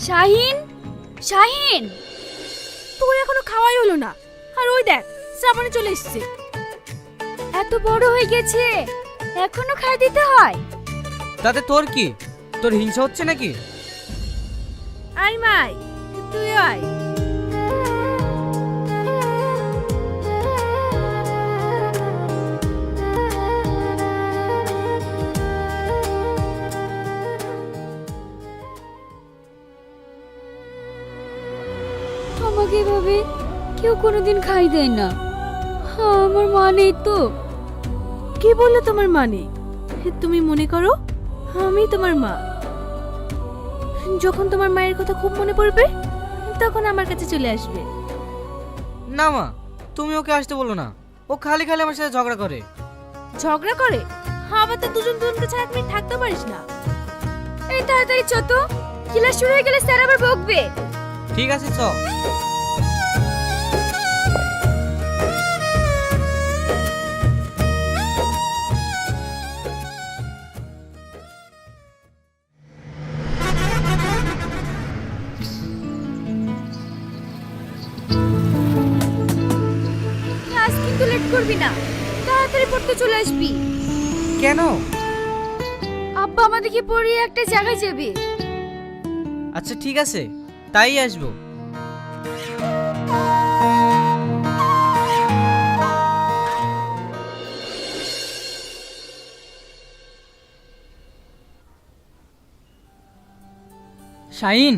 শাহিন, শাহিন, তোর এখনো খাওয়াই হলো না, আর ওই দেখ শ্রাবণী চলে এসেছে। এত বড় হয়ে গেছে এখনো খাই দিতে হয়? তাতে তোর কি? তোর হিংসা হচ্ছে নাকি? আয় মাই, তুই আয়। আমাকে এভাবে কেউ কোনোদিন খাই দেয় না। আমার মা নেই তো। কি বললো তোমার মানে? তুমি মনে করো আমি তোমার মা। যখন তোমার মায়ের কথা খুব মনে পড়বে তখন আমার কাছে চলে আসবে। না মা, তুমি ওকে আসতে বলো না। ও খালি খালি আমার সাথে ঝগড়া করে। ঝগড়া করে? আবার তো দুজন দুজনকে ছাড়া তুমি থাকতে পারিস না। এই তাড়াতাড়ি চ তো, ক্লাস শুরু হয়ে গেলে স্যার আবার বকবে। ঠিক আছে চ। ক্লাস কিন্তু লেট করবি না, তাড়াতাড়ি পড়তে চলে আসবি। কেন? আব্বা আমাদেরকে পড়িয়ে একটা জায়গায় যাবে। আচ্ছা ঠিক আছে, তাই আসবো। শাহিন,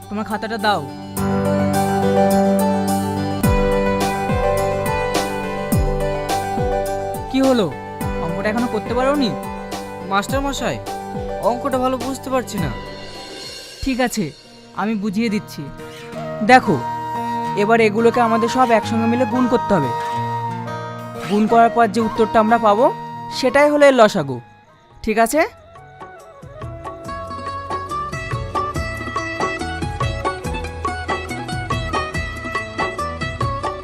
তোমার খাতাটা দাও। কি হলো, অঙ্কটা এখনো করতে পারোনি? মাস্টার মশাই, অঙ্কটা ভালো বুঝতে পারছি না। ঠিক আছে, আমি বুঝিয়ে দিচ্ছি। দেখো, এবার এগুলোকে আমাদের সব একসঙ্গে মিলে গুণ করতে হবে। গুণ করার পর যে উত্তরটা আমরা পাবো সেটাই হলো এর লসাগু। ঠিক আছে?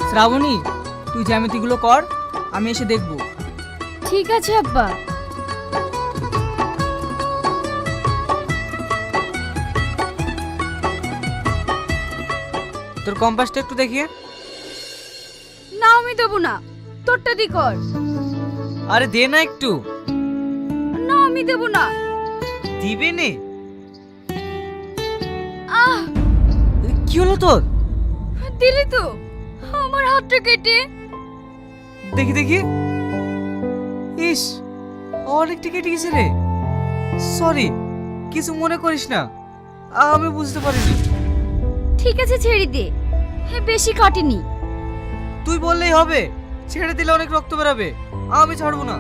শ্রাবণী, তুই জ্যামিতিগুলো কর, আমি এসে দেখব। ঠিক আছে আব্বা। তোর কম্পাসটা একটু দেখিয়ে। না আমি দেবো না, তোরটা দি কর। আরে দে না একটু। না আমি দেবো না। দিবে নে। আহ, কি হলো তোর? দিলি তো আমার হাতটা কেটে। দেখি দেখি। ইস, অনেকটা কেটে গেছে রে। সরি, কিছু মনে করিস না, আমি বুঝতে পারিনি। ঠিক আছে ছেড়ে দে, বেশি কাটেনি। তুই বললেই হবে, ছেড়ে দিলে অনেক রক্ত বেরাবে। আমি ছাড়বো না।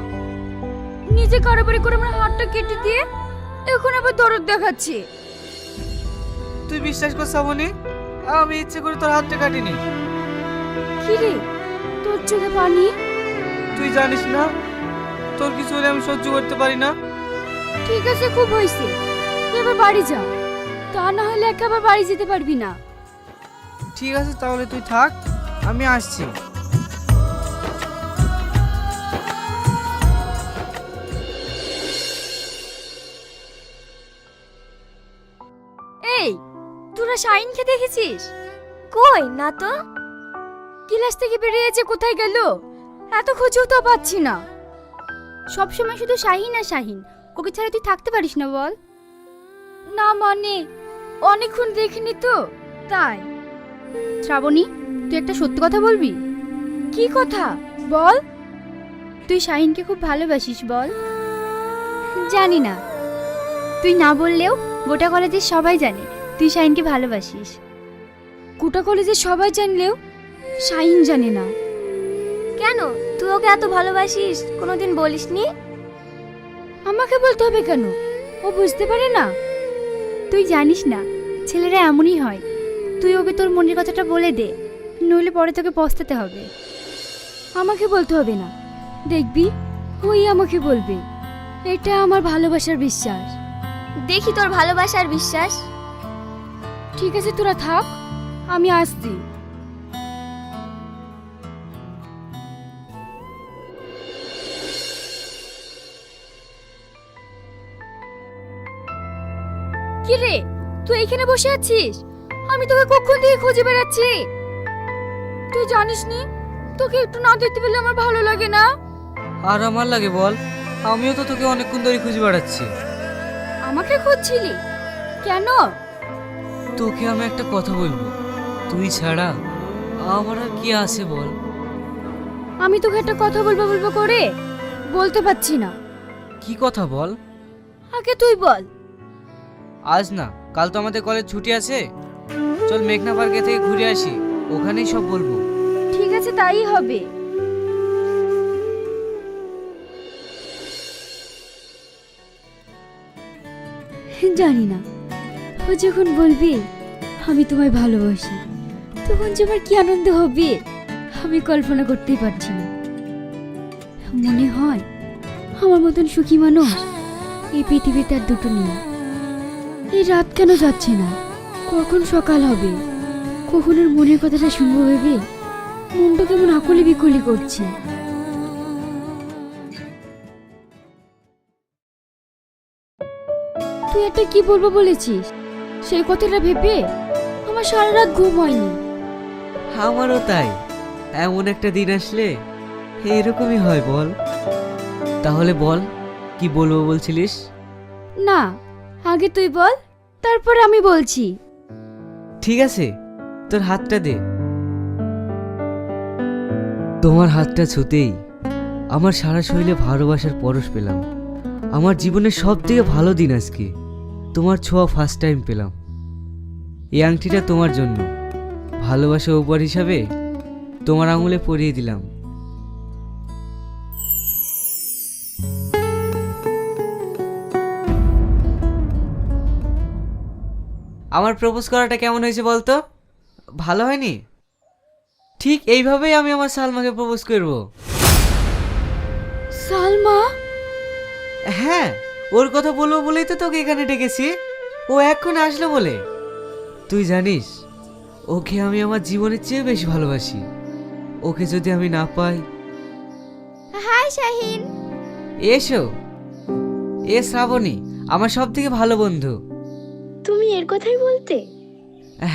নিজে কারবারি করে আমার হাতটা কেটে দিয়ে এখন আবার দরদ দেখাচ্ছে। তুই বিশ্বাস কর শ্রাবণী, আমি ইচ্ছে করে তোর হাতটা কাটিনি। কি রে, তোর চোখে পানি? তুই জানিস না, তোর কিছু হলে আমি সহ্য করতে পারি না। ঠিক আছে, খুব হয়েছে, এবার বাড়ি যা, তা না হলে একেবারে বাড়ি যেতে পারবি না। ঠিক আছে তাহলে তুই থাক, আমি আসছি। এই, তোরা শাইনকে দেখেছিস? কই না তো। ক্লাস থেকে বেরিয়েছে, কোথায় গেল? এত খুঁজেও তো পাচ্ছি না। সবসময় শুধু শাহিন আর শাহিন, ওকে ছাড়া তুই থাকতে পারিস না বল? না মানে অনেকক্ষণ দেখিনি তো তাই। শ্রাবণী, তুই একটা সত্যি কথা বলবি? কি কথা বল। তুই শাহিনকে খুব ভালোবাসিস বল? জানি না, তুই না বললেও গোটা কলেজের সবাই জানে তুই শাহিনকে ভালোবাসিস। গোটা কলেজের সবাই জানলেও শাহিন জানে না। কেন, তুই ওকে এত ভালোবাসিস কোনোদিন বলিসনি? আমাকে বলতে হবে কেন, ও বুঝতে পারে না? তুই জানিস না, ছেলেরা এমনই হয়। তুই ওকে তোর মনের কথাটা বলে দে, নইলে পরে তোকে পস্তাতে হবে। আমাকে বলতে হবে না, দেখবি ওই আমাকে বলবে। এটা আমার ভালোবাসার বিশ্বাস। দেখি তোর ভালোবাসার বিশ্বাস। ঠিক আছে তোরা থাক, আমি আসছি। কি রে, তুই এখানে বসে আছিস? আমি তোকে কখন থেকে খুঁজে বেড়াচ্ছি। তুই জানিস নি তোকে একটু না দেখতে পেলে আমার ভালো লাগে না। আর আমার লাগে বল, আমিও তো তোকে অনেকক্ষণ ধরে খুঁজে বেড়াচ্ছি। আমাকে খুঁজছিলি কেন? তোকে আমি একটা কথা বলবো, তুই ছাড়া আমার আর কি আছে বল। আমি তোকে একটা কথা বলবো বলবো করে বলতে পারছি না। কি কথা বল? আগে তুই বল। আজ না, কাল তো আমাদের কলেজ ছুটি আছে, চল মেঘনা পার্কে থেকে ঘুরে আসি, ওখানেই সব বলবো। ঠিক আছে, তাই হবে। জানি না ও যখন বলবি আমি তোমায় ভালোবাসি, তখন যে আমার কি আনন্দ হবে আমি কল্পনা করতেই পারছি না। মনে হয় আমার মতন সুখী মানুষ এই পৃথিবীতে আর দুটো নেই। এই রাত কেন যাচ্ছে না, কখন সকাল হবে, কখন ওর মনের কথাটা শুনবো ভেবে মনটা কেমন আকুলি বিকুলি করছে। তুই একটা কি বলবো বলেছিস, সেই কথাটা ভেবে আমার সারা রাত ঘুম হয়নি। আমারও তাই, এমন একটা দিন আসলে এরকমই হয় বল। তাহলে বল, কি বলবো বলছিলিস? না, আগে তুই বল, তারপরে আমি বলছি। ঠিক আছে, তোর হাতটা দে। তোমার হাতটা ছুতেই আমার সারা শরীরে ভালোবাসার পরশ পেলাম। আমার জীবনের সব থেকে ভালো দিন আজকে, তোমার ছোঁয়া ফার্স্ট টাইম পেলাম। এই আংটিটা তোমার জন্য, ভালোবাসা উপহার হিসাবে তোমার আঙুলে পরিয়ে দিলাম। আমার প্রপোজ করাটা কেমন হয়েছে বলতো? ভালো হয়নি? ঠিক এইভাবেই আমি আমার সালমাকে প্রপোজ করব। সালমা? হ্যাঁ, ওর কথা বলবো বলেই তো তোকে এখানে ডেকেছি। ও এক্ষুনি আসলো বলে। তুই জানিস, ওকে আমি আমার জীবনের চেয়ে বেশি ভালোবাসি। ওকে যদি আমি না পাই। হাই শাহিন। এসো। এ শ্রাবণী, আমার সব থেকে ভালো বন্ধু। তুমি এর কথাই বলতে?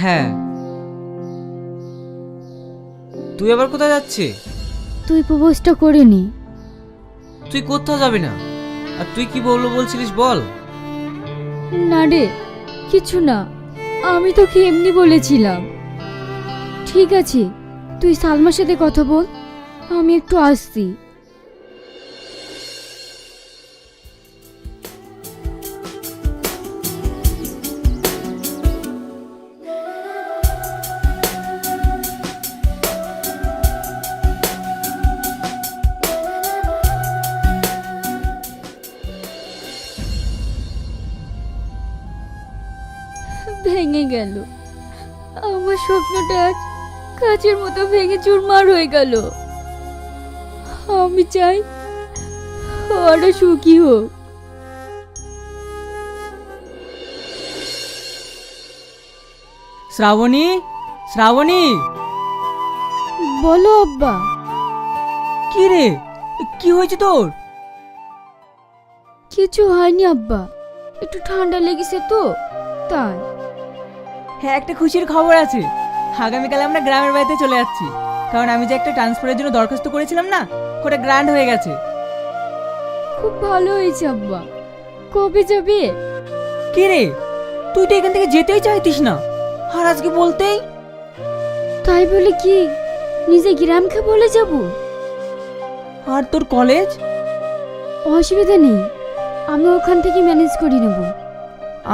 হ্যাঁ। তুই আবার কোথায় যাচ্ছিস? তুই প্রপোজটা করে নি। তুই কোথাও যাবি না। আর তুই কি বললো বলছিলিস বল। না রে, কিছু না, আমি তোকে এমনি বলেছিলাম। ঠিক আছে, তুই সালমার সাথে কথা বল, আমি একটু আসছি। ভেঙে গেল আমার স্বপ্নটা, আজ কাচের মতো ভেঙে চুরমার হয়ে গেল। আমি চাই ওরা সুখী হোক। শ্রাবণী, শ্রাবণী। বলো আব্বা। কি রে, কি হয়েছে তোর? কিছু হয়নি আব্বা, একটু ঠান্ডা লেগেছে তো তাই। হ্যাঁ, একটা খুশির খবর আছে। আগামীকাল আমরা গ্রামের বাড়িতে চলে যাচ্ছি, কারণ আমি যে একটা ট্রান্সফারের জন্য দরখাস্ত করেছিলাম না, ওটা গ্র্যান্ড হয়ে গেছে। খুব ভালো হয়েছে আব্বা। কবে যাবে? কি রে, তুই তো এখান থেকে যেতেই চাইতিস না, আর আজকে বলতেই। তাই বলে কি নিজে গ্রামকে বলে যাব? আর তোর কলেজ? অসুবিধা নেই, আমি ওখান থেকে ম্যানেজ করে নেব।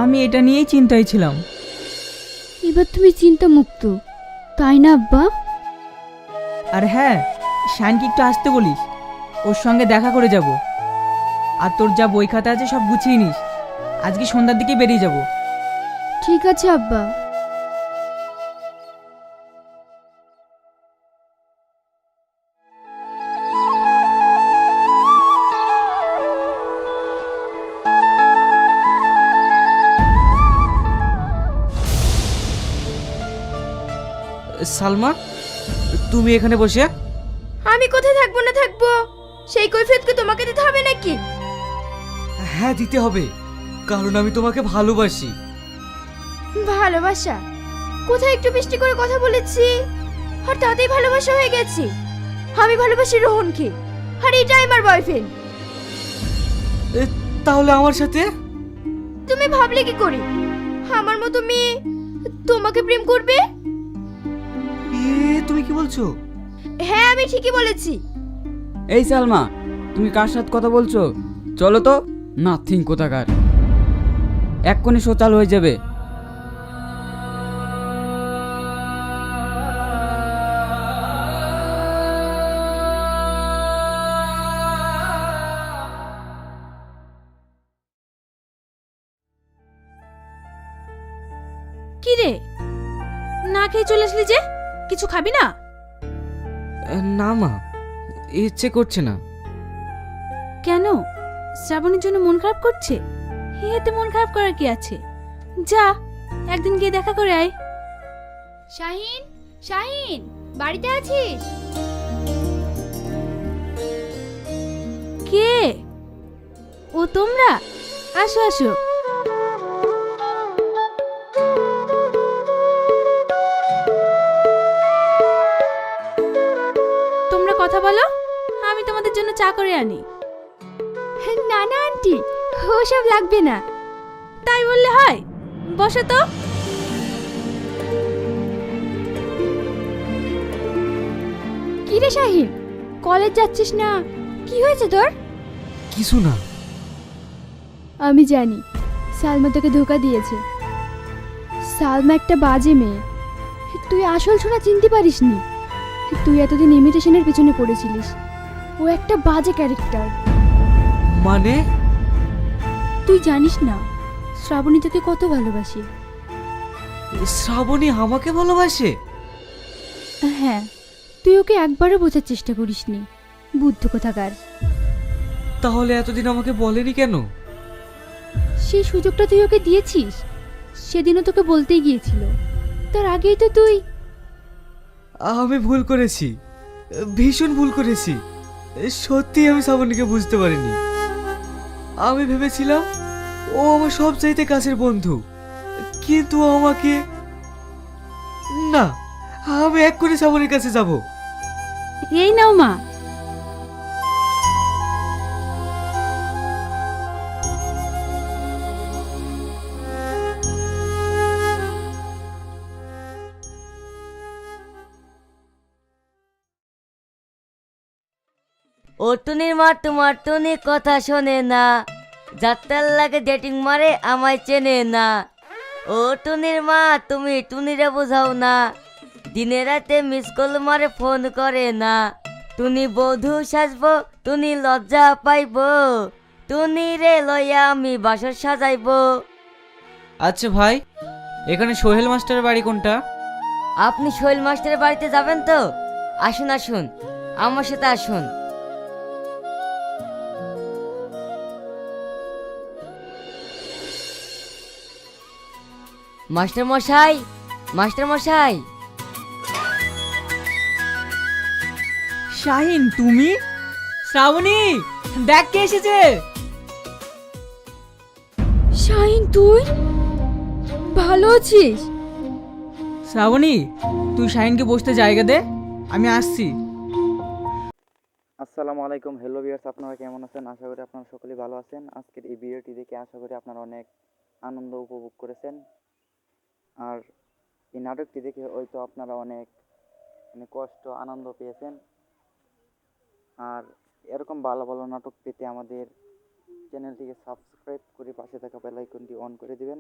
আমি এটা নিয়েই চিন্তায় ছিলাম। এবার তুমি চিন্তা মুক্ত, তাই না আব্বা? আর হ্যাঁ, শানকে একটু আসতে বলিস, ওর সঙ্গে দেখা করে যাব। আর তোর যা বই খাতা আছে সব গুছিয়ে নিস, আজকে সন্ধ্যার দিকে বেরিয়ে যাব। ঠিক আছে আব্বা। সালমা, তুমি এখানে বসে? আমি কোথায় থাকবো না থাকবো, সেই কৈফিয়তকে তোমাকে দিতে হবে নাকি? হ্যাঁ, দিতে হবে, কারণ আমি তোমাকে ভালোবাসি। ভালোবাসা? কোথায় একটু মিষ্টি করে কথা বলেছি আর তাতেই ভালোবাসা হয়ে গেছে? আমি ভালোবাসি রোহনকে, আর এটাই আমার বয়ফ্রেন্ড। তাহলে আমার সাথে? তুমি ভাবলে কি করে আমার মতো মেয়ে তোমাকে প্রেম করবে? তুমি কি বলছো? হ্যাঁ, আমি ঠিকই বলেছি। এই সালমা, তুমি কার সাথে কথা বলছো? চলো তো। নাথিং কোথাকার, এক্ষুনি শো চালু হয়ে যাবে। কি রে, না খেয়ে চলে আসলি যে? কিছু খাবি না? না মা, ইচ্ছে করছে না। কেন? শ্রাবণের জন্য মন খারাপ করছে? এতে মন খারাপ করার কি আছে? যা, একদিন গিয়ে দেখা করে আয়। শাহিন, শাহিন, বাড়িতে আছিস? কে? ও তোমরা? আসো আসো। তোমরা কথা বলো, আমি তোমাদের জন্য চা করে আনি। না না আন্টি, ওসব লাগবে না। তাই বললে হয়? বসো তো। কি রে শাহিন, কলেজ যাচ্ছিস না? কি হয়েছে তোর? কিছু না। আমি জানি সালমা তোকে ধোকা দিয়েছে। সালমা একটা বাজে মেয়ে, তুই আসল ছোড়া চিনতে পারিসনি। তুই এতদিন ইমিটেশনের পেছনে পড়েছিলিস। ও একটা বাজে ক্যারেক্টার। মানে? তুই জানিস না শ্রাবণী তোকে কত ভালোবাসে। শ্রাবণী আমাকে ভালোবাসে? হ্যাঁ, তুই ওকে একবারও বোঝার চেষ্টা করিসনি, বুদ্ধ কোথাকার। তাহলে এতদিন আমাকে বলেনি কেন? সেই সুযোগটা তুই ওকে দিয়েছিস। সেদিনও তোকে বলতেই গিয়েছিল, তার আগেই তো তুই। আমি ভুল করেছি, ভীষণ ভুল করেছি। সত্যি আমি শ্রাবণীকে বুঝতে পারিনি। আমি ভেবেছিলাম ও আমার সব চাইতে কাছের বন্ধু, কিন্তু ও আমাকে। না, আমি এক্ষুনি শ্রাবণীর কাছে যাব। এই নাও মা। ও টুনির মা তোমার টুনি কথা শোনে না, যাত্রার লাগে ডেটিং মারে আমায় চেনে না। ও টুনির মা তুমি টুনিরে বোঝাও না, দিনে রাতে মিস কল মারে ফোন করে না। টুনি বধূ সাজবো, টুনি লজ্জা পাইব, টুনি রে লইয়া আমি বাসর সাজাইবো। আচ্ছা ভাই, এখানে সোহেল মাস্টারের বাড়ি কোনটা? আপনি শৈল মাস্টারের বাড়িতে যাবেন তো? আসুন আসুন, আমার সাথে আসুন। মাস্টার মশাই, মাস্টার মশাই। শাহিন তুমি? শ্রাবণী, দেখ কে এসেছে। শাহিন, তুই ভালো আছিস? শ্রাবণী, তুই শাহিনকে বসতে জায়গা দে, আমি আসছি। আসসালামু আলাইকুম। হ্যালো ভিউয়ার্স, আপনারা কেমন আছেন? আশা করি আপনারা সকলেই ভালো আছেন। আজকের এই ভিডিওটি দেখে আশা করি আপনারা অনেক আনন্দ উপভোগ করেছেন। আর এই নাটকটি দেখে হয়তো আপনারা অনেক কষ্ট আনন্দ পেয়েছেন। আর এরকম ভালো ভালো নাটক পেতে আমাদের চ্যানেলটিকে সাবস্ক্রাইব করে পাশে থাকা বেল আইকনটি অন করে দিবেন।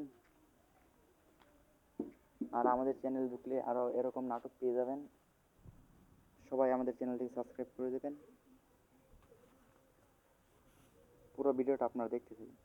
আর আমাদের চ্যানেল ঢুকলে আরও এরকম নাটক পেয়ে যাবেন। সবাই আমাদের চ্যানেলটিকে সাবস্ক্রাইব করে দেবেন। পুরো ভিডিওটা আপনারা দেখতে থাকুন।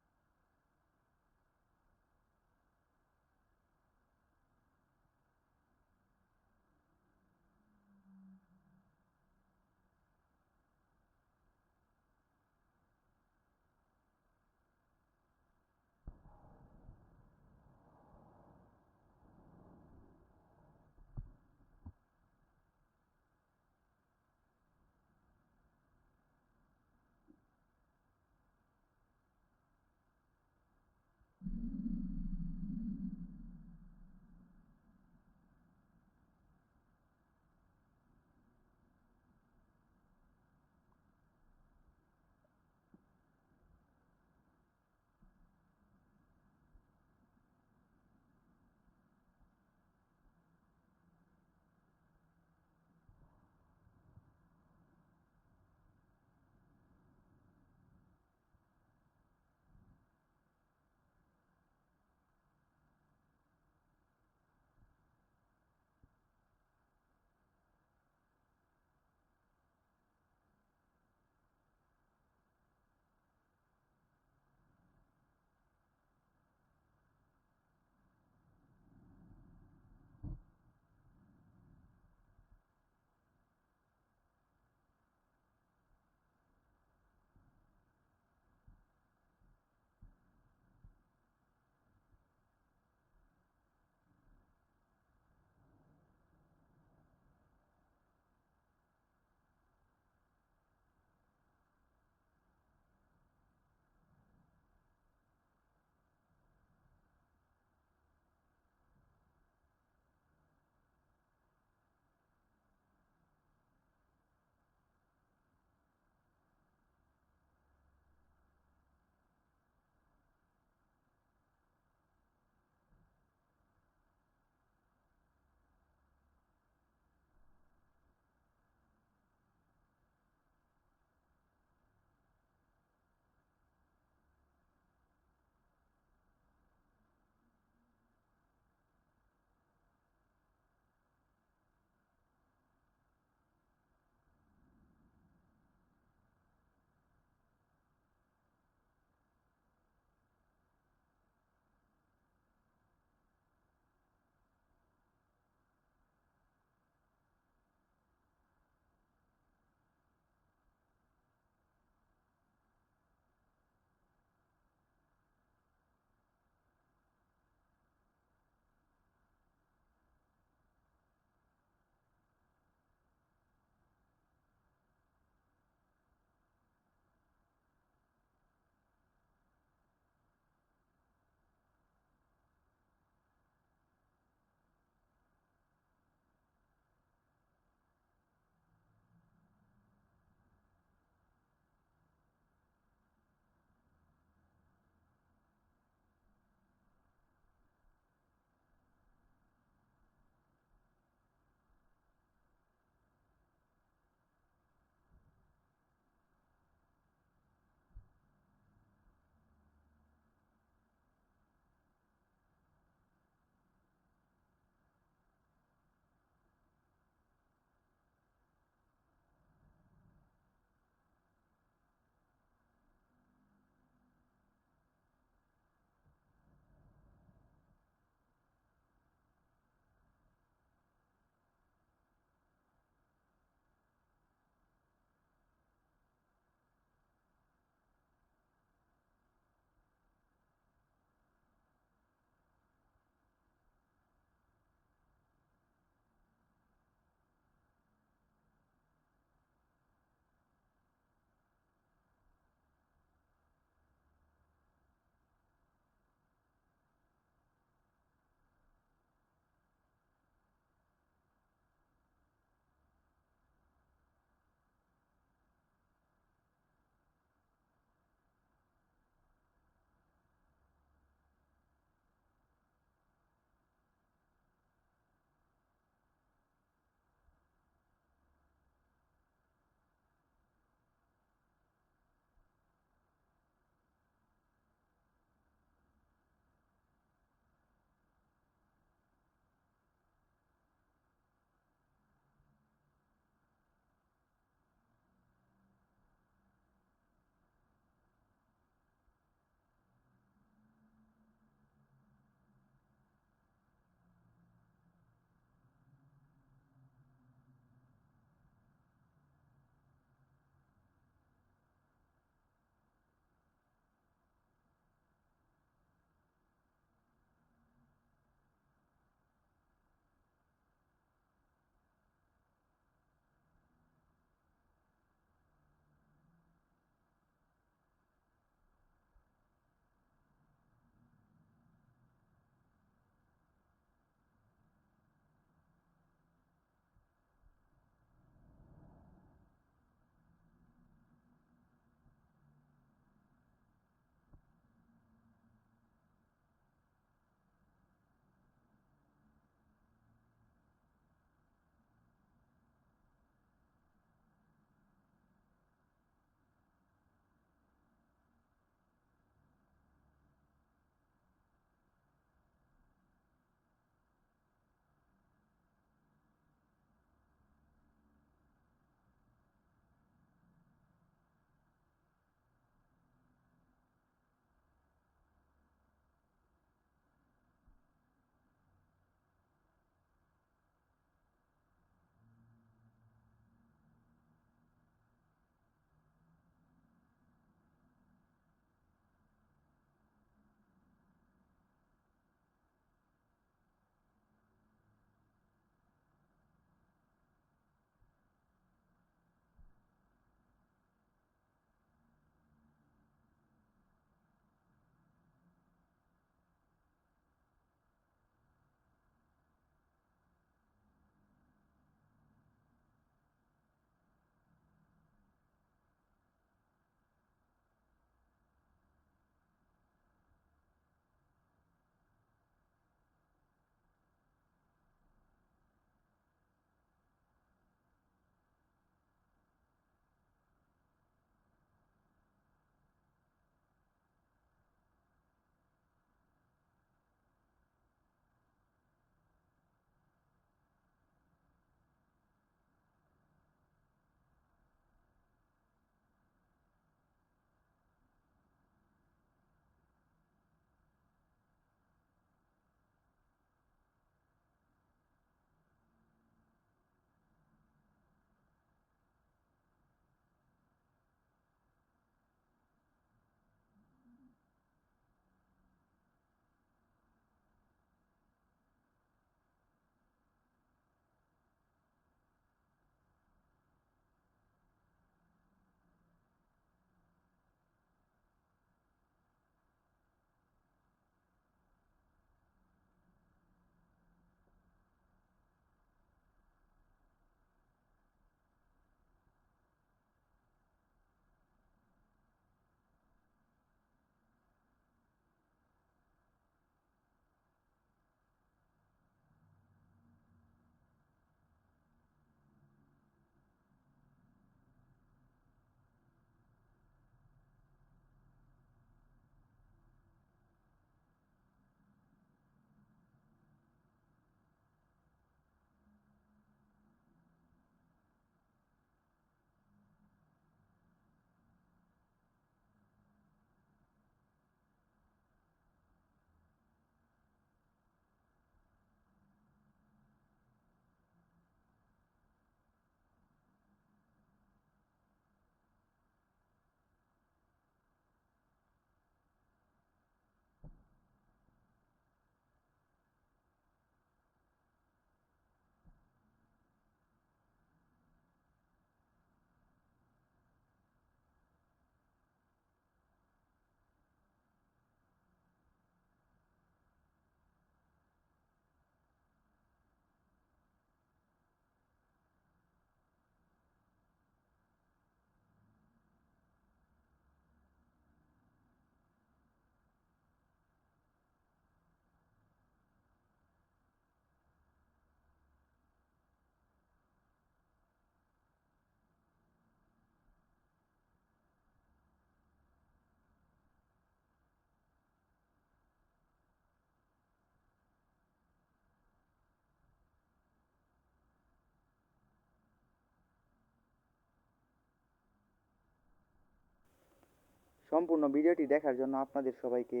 সম্পূর্ণ ভিডিওটি দেখার জন্য আপনাদের সবাইকে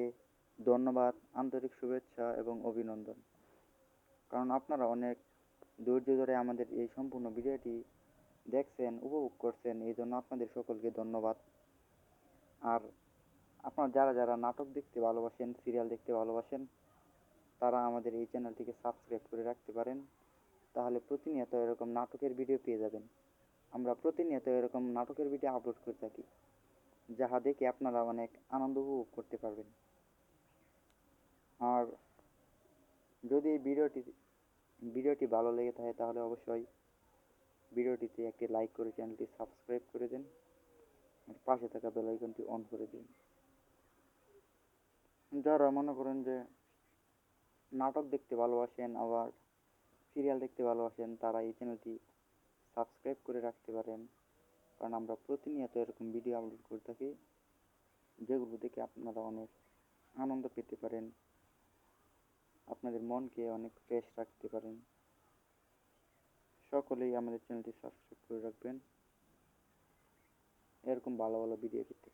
ধন্যবাদ, আন্তরিক শুভেচ্ছা এবং অভিনন্দন। কারণ আপনারা অনেক ধৈর্য ধরে আমাদের এই সম্পূর্ণ ভিডিওটি দেখছেন, উপভোগ করছেন, এই জন্য আপনাদের সকলকে ধন্যবাদ। আর আপনারা যারা যারা নাটক দেখতে ভালোবাসেন, সিরিয়াল দেখতে ভালোবাসেন, তারা আমাদের এই চ্যানেলটিকে সাবস্ক্রাইব করে রাখতে পারেন। তাহলে প্রতিনিয়ত এরকম নাটকের ভিডিও পেয়ে যাবেন। আমরা প্রতিনিয়ত এরকম নাটকের ভিডিও আপলোড করে থাকি, যাহা দেখে আপনারা অনেক আনন্দ উপভোগ করতে পারবেন। আর যদি এই ভিডিওটি ভালো লেগে থাকে তাহলে অবশ্যই ভিডিওটিতে একটি লাইক করে চ্যানেলটি সাবস্ক্রাইব করে দেন, আর পাশে থাকা বেল আইকনটি অন করে দিন। যারা মনে করেন যে নাটক দেখতে ভালোবাসেন, আবার সিরিয়াল দেখতে ভালোবাসেন, তারা এই চ্যানেলটি সাবস্ক্রাইব করে রাখতে পারেন। কারণ আমরা প্রতিনিয়ত এরকম ভিডিও আপলোড করে থাকি, যেগুলো দেখে আপনারা অনেক আনন্দ পেতে পারেন, আপনাদের মনকে অনেক ফ্রেশ রাখতে পারেন। সকলেই আমাদের চ্যানেলটি সাবস্ক্রাইব করে রাখবেন এরকম ভালো ভালো ভিডিও পেতে।